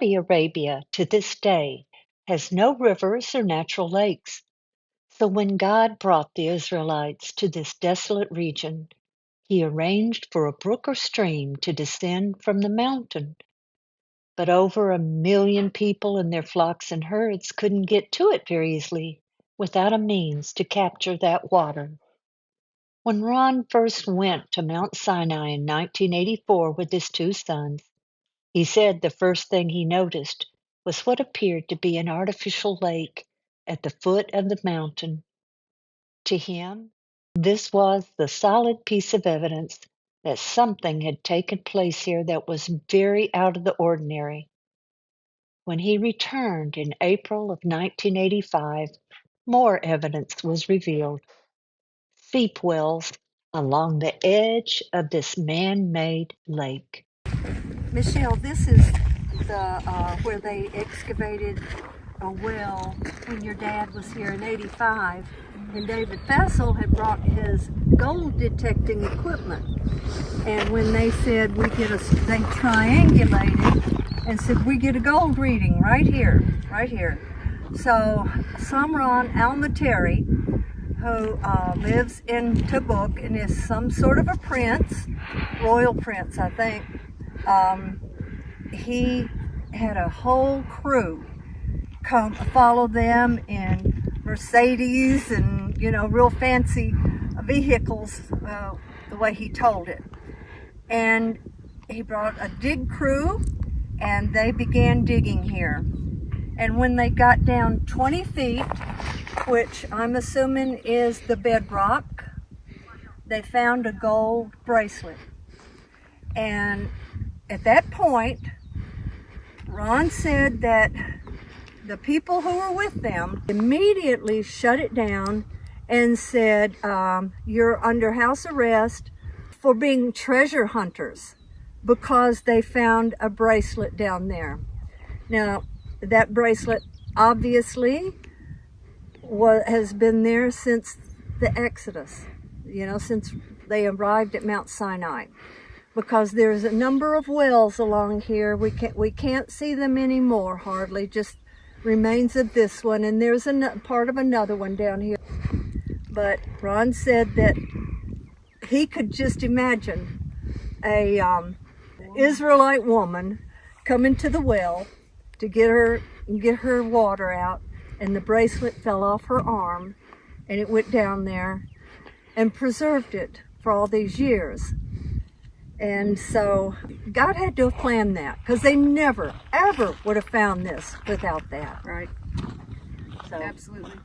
Saudi Arabia, to this day, has no rivers or natural lakes. So when God brought the Israelites to this desolate region, he arranged for a brook or stream to descend from the mountain. But over 1 million people and their flocks and herds couldn't get to it very easily without a means to capture that water. When Ron first went to Mount Sinai in 1984 with his 2 sons, he said the first thing he noticed was what appeared to be an artificial lake at the foot of the mountain. To him, this was the solid piece of evidence that something had taken place here that was very out of the ordinary. When he returned in April of 1985, more evidence was revealed. Seep wells along the edge of this man-made lake. Michelle, this is the where they excavated a well when your dad was here in '85, and David Fassel had brought his gold detecting equipment. And when they said they triangulated and said we get a gold reading right here. So Samran Al-Materi, who lives in Tabuk and is some sort of a prince, royal prince, I think. He had a whole crew come follow them in Mercedes and, real fancy vehicles, the way he told it. And he brought a dig crew and they began digging here. And when they got down 20 feet, which I'm assuming is the bedrock, they found a gold bracelet. And at that point, Ron said that the people who were with them immediately shut it down and said, you're under house arrest for being treasure hunters, because they found a bracelet down there. Now, that bracelet obviously has been there since the Exodus, since they arrived at Mount Sinai. Because there's a number of wells along here. We can't see them anymore, hardly, just remains of this one, and there's a part of another one down here. But Ron said that he could just imagine a Israelite woman coming to the well to get her water out, and the bracelet fell off her arm, and it went down there and preserved it for all these years. And so God had to have planned that, because they never, ever would have found this without that. Right. So. Absolutely.